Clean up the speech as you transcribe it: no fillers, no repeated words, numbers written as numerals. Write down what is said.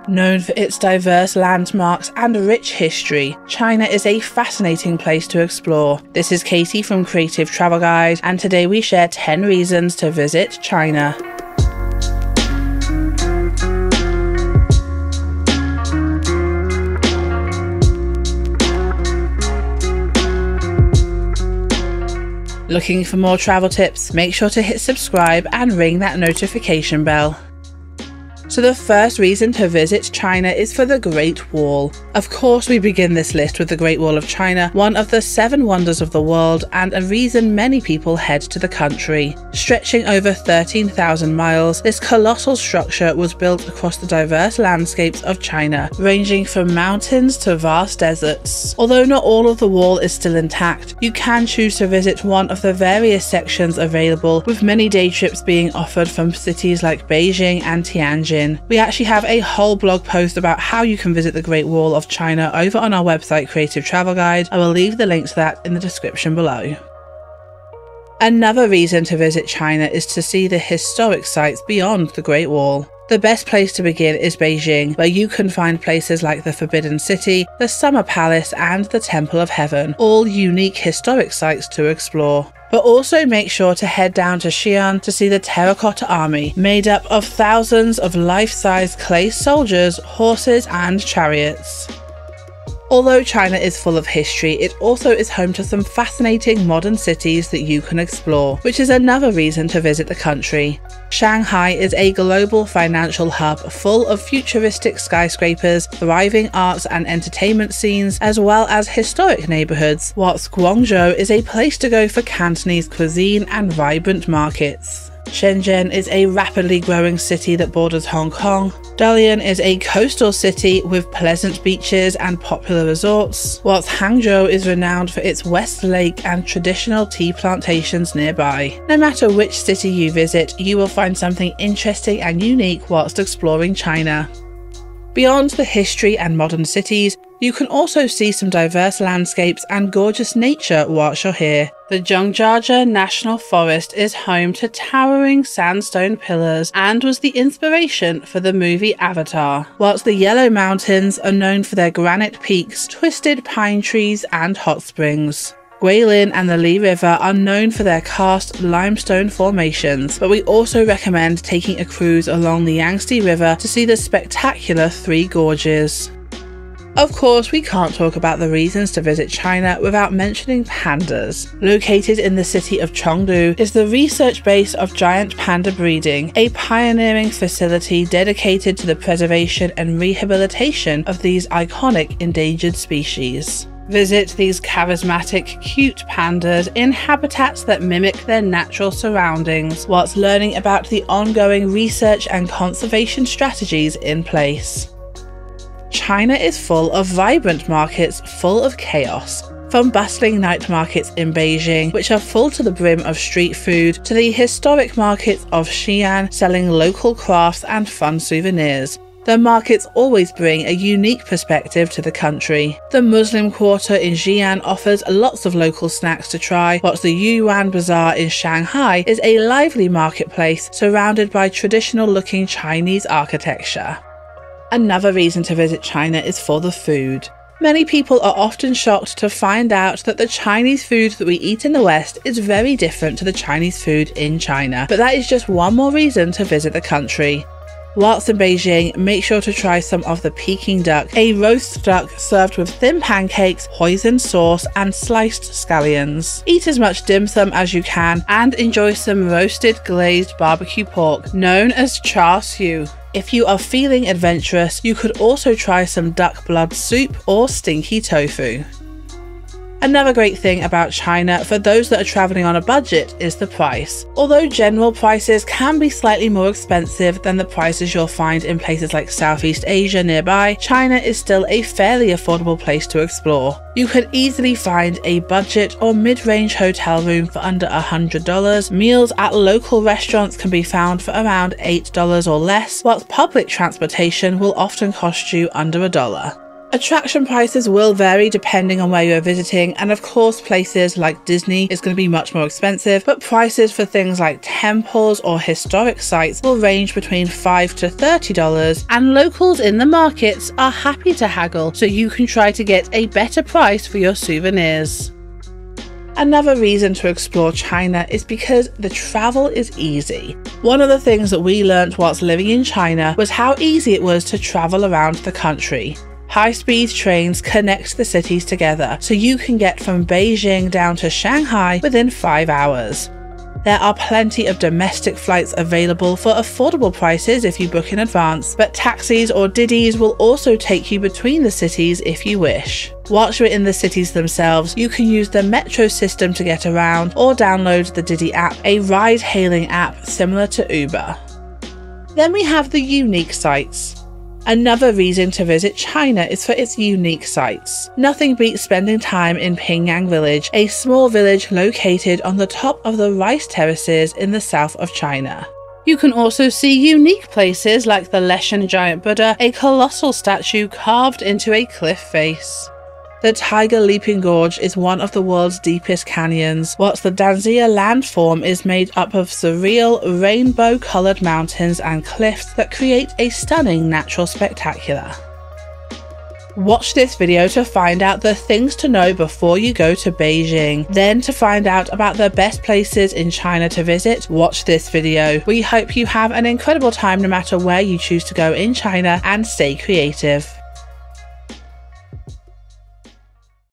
Known for its diverse landmarks and rich history, China is a fascinating place to explore. This is Katie from Creative Travel Guide, and today we share 10 reasons to visit China. Looking for more travel tips? Make sure to hit subscribe and ring that notification bell. So the first reason to visit China is for the Great Wall. Of course, we begin this list with the Great Wall of China, one of the 7 wonders of the world and a reason many people head to the country. Stretching over 13,000 miles, this colossal structure was built across the diverse landscapes of China, ranging from mountains to vast deserts. Although not all of the wall is still intact, you can choose to visit one of the various sections available, with many day trips being offered from cities like Beijing and Tianjin. We actually have a whole blog post about how you can visit the Great Wall of China over on our website Creative Travel Guide. I will leave the link to that in the description below. Another reason to visit China is to see the historic sites beyond the Great Wall. The best place to begin is Beijing, where you can find places like the Forbidden City, the Summer Palace and the Temple of Heaven, all unique historic sites to explore. But also make sure to head down to Xi'an to see the Terracotta Army, made up of thousands of life-size clay soldiers, horses and chariots. Although China is full of history, it also is home to some fascinating modern cities that you can explore, which is another reason to visit the country. Shanghai is a global financial hub full of futuristic skyscrapers, thriving arts and entertainment scenes, as well as historic neighbourhoods, whilst Guangzhou is a place to go for Cantonese cuisine and vibrant markets. Shenzhen is a rapidly growing city that borders Hong Kong. Dalian is a coastal city with pleasant beaches and popular resorts, whilst Hangzhou is renowned for its West Lake and traditional tea plantations nearby. No matter which city you visit, you will find something interesting and unique whilst exploring China. Beyond the history and modern cities, you can also see some diverse landscapes and gorgeous nature whilst you're here. The Zhangjiajie National Forest is home to towering sandstone pillars and was the inspiration for the movie Avatar, whilst the Yellow Mountains are known for their granite peaks, twisted pine trees and hot springs. Guilin and the Li River are known for their karst limestone formations, but we also recommend taking a cruise along the Yangtze River to see the spectacular Three Gorges. Of course, we can't talk about the reasons to visit China without mentioning pandas. Located in the city of Chengdu is the research base of giant panda breeding, a pioneering facility dedicated to the preservation and rehabilitation of these iconic endangered species. Visit these charismatic, cute pandas in habitats that mimic their natural surroundings, whilst learning about the ongoing research and conservation strategies in place. China is full of vibrant markets full of chaos. From bustling night markets in Beijing, which are full to the brim of street food, to the historic markets of Xi'an selling local crafts and fun souvenirs. The markets always bring a unique perspective to the country. The Muslim Quarter in Xi'an offers lots of local snacks to try, whilst the Yuan Bazaar in Shanghai is a lively marketplace surrounded by traditional-looking Chinese architecture. Another reason to visit China is for the food. Many people are often shocked to find out that the Chinese food that we eat in the West is very different to the Chinese food in China, but that is just one more reason to visit the country. Whilst in Beijing, make sure to try some of the Peking duck, a roast duck served with thin pancakes, hoisin sauce and sliced scallions. Eat as much dim sum as you can and enjoy some roasted glazed barbecue pork, known as char siu. If you are feeling adventurous, you could also try some duck blood soup or stinky tofu. Another great thing about China for those that are travelling on a budget is the price. Although general prices can be slightly more expensive than the prices you'll find in places like Southeast Asia nearby, China is still a fairly affordable place to explore. You could easily find a budget or mid-range hotel room for under $100, meals at local restaurants can be found for around $8 or less, whilst public transportation will often cost you under $1. Attraction prices will vary depending on where you're visiting, and of course places like Disney is going to be much more expensive, but prices for things like temples or historic sites will range between $5 to $30, and locals in the markets are happy to haggle, so you can try to get a better price for your souvenirs. Another reason to explore China is because the travel is easy. One of the things that we learnt whilst living in China was how easy it was to travel around the country. High-speed trains connect the cities together, so you can get from Beijing down to Shanghai within 5 hours. There are plenty of domestic flights available for affordable prices if you book in advance, but taxis or Didis will also take you between the cities if you wish. Whilst you're in the cities themselves, you can use the metro system to get around or download the Didi app, a ride-hailing app similar to Uber. Then we have the unique sites. Another reason to visit China is for its unique sites. Nothing beats spending time in Pingyang Village, a small village located on the top of the rice terraces in the south of China. You can also see unique places like the Leshan giant Buddha, a colossal statue carved into a cliff face. The Tiger Leaping Gorge is one of the world's deepest canyons, whilst the Danzia landform is made up of surreal, rainbow-coloured mountains and cliffs that create a stunning natural spectacular. Watch this video to find out the things to know before you go to Beijing. Then to find out about the best places in China to visit, watch this video. We hope you have an incredible time no matter where you choose to go in China, and stay creative.